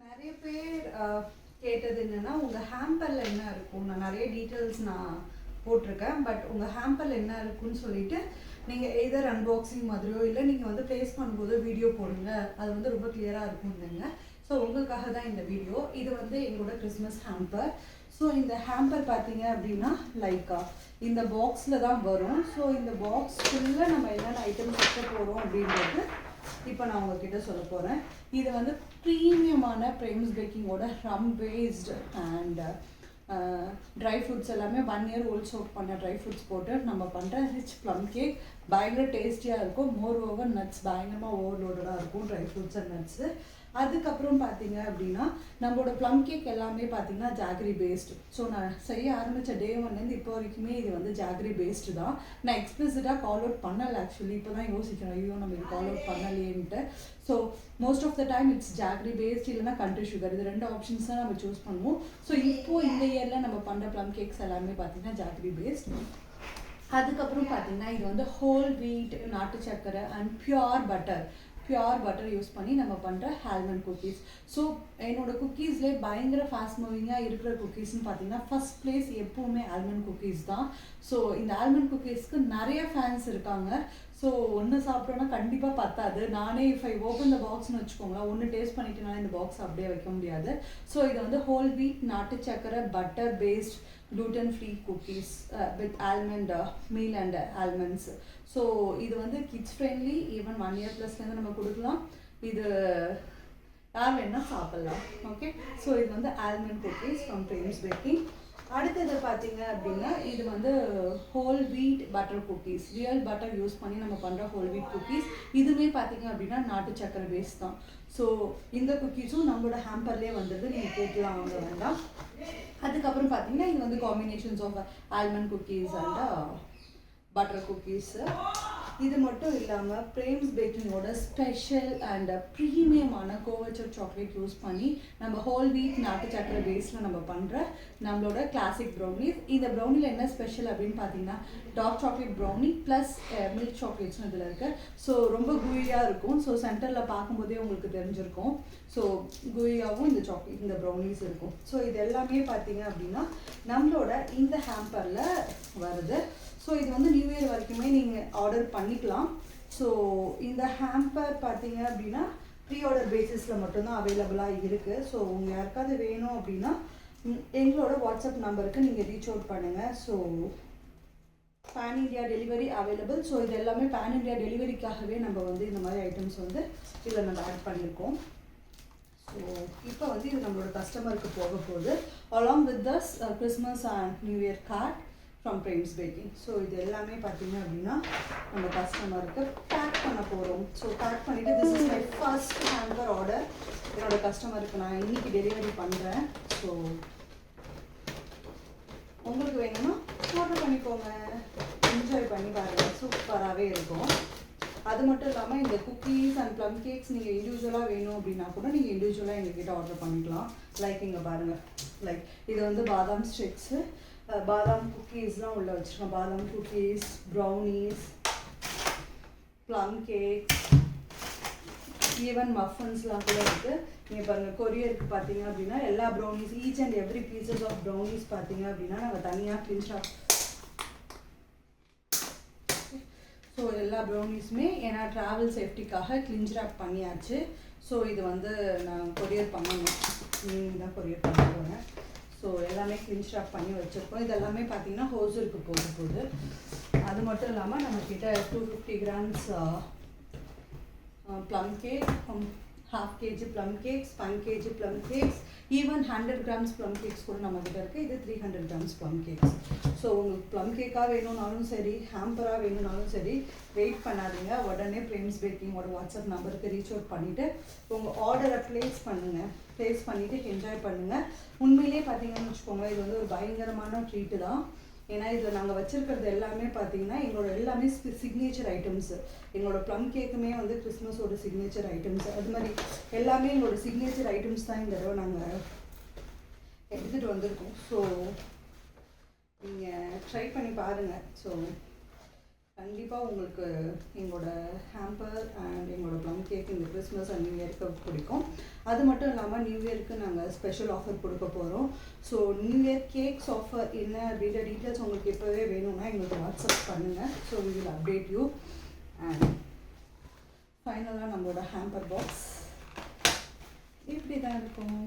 நிறைய பேர் கேட்டது என்னன்னா, உங்கள் ஹேம்பரில் என்ன இருக்கும்? நான் நிறைய டீட்டெயில்ஸ் போட்டிருக்கேன். பட் உங்கள் ஹேம்பரில் என்ன இருக்குன்னு சொல்லிட்டு நீங்கள் எதர் அன்பாக்சிங் மாதிரியோ இல்லை நீங்கள் வந்து ப்ளேஸ் பண்ணும்போது வீடியோ போடுங்க, அது வந்து ரொம்ப கிளியராக இருக்கும்னுங்க. ஸோ உங்களுக்காக தான் இந்த வீடியோ. இது வந்து எங்களோட கிறிஸ்மஸ் ஹேம்பர். ஸோ இந்த ஹேம்பர் பார்த்தீங்க அப்படின்னா இந்த பாக்ஸில் தான் வரும். ஸோ இந்த பாக்ஸ்க்குள்ளே நம்ம என்னென்ன ஐட்டம்ஸ் வைக்க போகிறோம் அப்படின்றது இப்போ நான் உங்ககிட்ட சொல்ல போகிறேன். இது வந்து ப்ரீமியமான ப்ரைம்ஸ் பேக்கிங்கோட rum based and dry fruits எல்லாமே 1 year ஓல்ட் சோக் பண்ண ட்ரை ஃப்ரூட்ஸ் போட்டு நம்ம பண்ணுற ரிச் ப்ளம் கேக் பயங்கர டேஸ்டியாக இருக்கும். மோர் ஓவர் நட்ஸ் பயங்கரமாக ஓவர்லோடடாக இருக்கும், ட்ரை ஃப்ரூட்ஸ் அண்ட் நட்ஸு. அதுக்கப்புறம் பார்த்தீங்க அப்படின்னா நம்மளோட ப்ளம் கேக் எல்லாமே பார்த்தீங்கன்னா ஜாகரி பேஸ்டு. ஸோ நான் செய்ய ஆரம்பித்த டே 1லேருந்து இப்போ வரைக்குமே இது வந்து ஜாகரி பேஸ்டு தான். நான் எக்ஸ்பிளிசிட்டாக கால் அவுட் பண்ணலை. ஆக்சுவலி இப்போ தான் யோசிக்கிறேன், ஐயோ நம்ம இது கால் அவுட் பண்ணலையேன்ட்டு. So most of the time it's jaggery based இல்லைனா கண்ட்ரி சுகர், இது 2 ஆப்ஷன்ஸ் தான் நம்ம சூஸ் பண்ணுவோம். ஸோ இப்போது இந்த இயரில் நம்ம பண்ணுற ப்ளம் கேக்ஸ் எல்லாமே பார்த்தீங்கன்னா ஜாகரி பேஸ்ட். அதுக்கப்புறம் பார்த்தீங்கன்னா இது வந்து ஹோல் வீட், நாட்டு சக்கரை அண்ட் பியூர் பட்டர் யூஸ் பண்ணி நம்ம பண்ணுற ஆல்மண்ட் குக்கீஸ். ஸோ என்னோட குக்கீஸ்லேயே பயங்கர ஃபாஸ்ட் மூவிங்காக இருக்கிற குக்கீஸ்ன்னு பார்த்தீங்கன்னா ஃபர்ஸ்ட் பிளேஸ் எப்போவுமே ஆல்மண்ட் குக்கீஸ் தான். ஸோ இந்த ஆல்மண்ட் குக்கீஸ்க்கு நிறைய ஃபேன்ஸ் இருக்காங்க. ஸோ ஒன்று சாப்பிட்டோன்னா கண்டிப்பாக பத்தாது. நானே இஃப் ஐ ஓப்பன் த பாக்ஸ்னு வச்சுக்கோங்களேன், ஒன்று டேஸ்ட் பண்ணிட்டனால இந்த பாக்ஸ் அப்படியே வைக்க முடியாது. ஸோ இது வந்து ஹோல் வீட், நாட்டு சக்கரை, butter paste, gluten free cookies with almond meal and almonds. So இது வந்து கிட்ஸ் ஃப்ரெண்ட்லி, ஈவன் 1 year ப்ளஸ்லேருந்து நம்ம கொடுக்கலாம். இது யார் வேணால் சாப்பிட்லாம். ஓகே, ஸோ இது வந்து almond cookies from Primes baking. அடுத்தது பார்த்தீங்க அப்படின்னா இது வந்து whole wheat butter cookies, real butter use பண்ணி நம்ம பண்ணுற ஹோல் வீட் குக்கீஸ். இதுவுமே பார்த்தீங்க அப்படின்னா நாட்டு சக்கரை பேஸ் தான். ஸோ இந்த குக்கீஸும் நம்மளோட ஹேம்பர்லேயே வந்தது, நீங்கள் கேட்கலாம் வாங்க வேண்டாம். அதுக்கப்புறம் பார்த்தீங்கன்னா இது வந்து combinations of almond cookies and butter cookies. இது மட்டும் இல்லாமல் ப்ரைம்ஸ் பேக்கிங்கோட ஸ்பெஷல் அண்ட் ப்ரீமியமான கோவச்சர் சாக்லேட் யூஸ் பண்ணி நம்ம ஹோல் வீட் நாட்டு சக்கரை பேஸில் நம்ம பண்ணுற நம்மளோட கிளாசிக் ப்ரௌனிஸ். இந்த ப்ரௌனியில் என்ன ஸ்பெஷல் அப்படின்னு பார்த்தீங்கன்னா dark chocolate brownie plus milk சாக்லேட்ஸ்னு இதில் இருக்குது. ஸோ ரொம்ப குயியாக இருக்கும். ஸோ சென்டரில் பார்க்கும்போதே உங்களுக்கு தெரிஞ்சிருக்கும். ஸோ குயியாகவும் இந்த ப்ரௌனிஸ் இருக்கும். ஸோ இது எல்லாமே பார்த்தீங்க அப்படின்னா நம்மளோட இந்த ஹேம்பரில் வருது. ஸோ இது வந்து நியூ இயர் வரைக்குமே நீங்கள் ஆர்டர் பண்ணிக்கலாம். ஸோ இந்த ஹேம்பர் பார்த்தீங்க அப்படின்னா ப்ரீ ஆர்டர் பேசிஸில் மட்டும்தான் அவைலபிளாக இருக்குது. ஸோ உங்கள் யாருக்காவது வேணும் அப்படின்னா எங்களோட வாட்ஸ்அப் நம்பருக்கு நீங்கள் ரீச் அவுட் பண்ணுங்கள். So pan India delivery available. So இது எல்லாமே பேன் இண்டியா டெலிவரிக்காகவே நம்ம வந்து இந்த மாதிரி ஐட்டம்ஸ் வந்து இதில் நம்ம ஆட் பண்ணியிருக்கோம். ஸோ இப்போ வந்து இது நம்மளோட கஸ்டமருக்கு போக போகுது along with this Christmas and new year card from Primes baking. So இது எல்லாமே பார்த்தீங்க அப்படின்னா நம்ம கஸ்டமருக்கு பேக் பண்ண போகிறோம். ஸோ பேக் பண்ணிவிட்டு this is my first hamper order. என்னோட கஸ்டமருக்கு நான் இன்றைக்கி டெலிவரி பண்ணுறேன். ஸோ உங்களுக்கு வேணும்னா ஆர்டர் பண்ணிக்கோங்க, என்ஜாய் பண்ணி பாருங்கள், சூப்பராகவே இருக்கும். அது மட்டும் இல்லாமல் இந்த குக்கீஸ் அண்ட் ப்ளம் கேக்ஸ் நீங்கள் இண்டிவிஜுவலாக வேணும் அப்படின்னா கூட நீங்கள் இண்டிவிஜுவலாக எங்ககிட்ட ஆர்டர் பண்ணிக்கலாம். லைக் இங்கே பாருங்கள், லைக் இது வந்து பாதாம் ஸ்டிக்ஸு, பாதாம் குக்கீஸ்லாம் உள்ளே வச்சுருக்கோம். பாதாம் cookies, brownies, plum cake, even மஃபன்ஸ்லாம் கூட இருக்குது. நீங்கள் பாருங்கள் கொரியருக்கு பார்த்தீங்க அப்படின்னா எல்லா brownies, each and every pieces of brownies பார்த்தீங்க அப்படின்னா நாங்கள் தனியாக கிளின்ச்சாக. ஸோ எல்லா ப்ரௌனீஸுமே ஏன்னா ட்ராவல் சேஃப்டிக்காக கிளின்ச் ரேப் பண்ணியாச்சு. ஸோ இது வந்து நான் கொரியர் பண்ணணும், நீங்கள் தான் கொரியர் பண்ண போகிறேன். ஸோ எல்லாமே கிளின்ச் ரேப் பண்ணி வச்சுருக்கோம். இது எல்லாமே பார்த்தீங்கன்னா ஹோசருக்கு போகுது. அது மட்டும் இல்லாமல் நம்மக்கிட்ட 250 grams plum cake, 1/2 kg plum cakes, 1 kg plum cakes, even 100 grams plum cakes கூட நம்மக்கிட்ட இருக்குது. இது 300 grams ப்ளம் கேக்ஸ். ஸோ உங்களுக்கு ப்ளம் கேக்காக வேணும்னாலும் சரி, ஹேம்பராக வேணும்னாலும் சரி, வெயிட் பண்ணாதீங்க. உடனே ப்ரைம்ஸ் பேக்கிங்கோட வாட்ஸ்அப் நம்பருக்கு ரீச் அவுட் பண்ணிவிட்டு உங்கள் ஆர்டரை ப்ளேஸ் பண்ணுங்கள். ப்ளேஸ் பண்ணிவிட்டு என்ஜாய் பண்ணுங்கள். உண்மையிலே பார்த்தீங்கன்னு வச்சுக்கோங்க, இது வந்து ஒரு பயங்கரமான ட்ரீட்டு தான். ஏன்னா இதில் நாங்கள் வச்சுருக்கிறது எல்லாமே பார்த்தீங்கன்னா எங்களோட எல்லாமே சிக்னேச்சர் ஐட்டம்ஸு. எங்களோட ப்ளம் கேக்குமே வந்து கிறிஸ்மஸோட சிக்னேச்சர் ஐட்டம்ஸ். அது மாதிரி எல்லாமே எங்களோட சிக்னேச்சர் ஐட்டம்ஸ் தான் இந்த தடவை நாங்கள் எடுத்துகிட்டு வந்திருக்கோம். ஸோ நீங்கள் ட்ரை பண்ணி பாருங்கள். ஸோ கண்டிப்பாக உங்களுக்கு எங்களோட ஹேம்பர் அண்ட் எங்களோட ப்ளம் கேக் இந்த கிறிஸ்மஸ் அண்ட் நியூ இயருக்கு பிடிக்கும். அது மட்டும் இல்லாமல் நியூ இயருக்கு நாங்கள் ஸ்பெஷல் ஆஃபர் கொடுக்க போகிறோம். So new year cakes offer என்ன அப்படின்ற டீட்டெயில்ஸ் உங்களுக்கு இப்போவே வேணும்னா எங்களுக்கு வாட்ஸ்அப் பண்ணுங்கள். So we will update you. And ஃபைனலாக நம்மளோட ஹேம்பர் பாக்ஸ் இப்படி தான் இருக்கும்.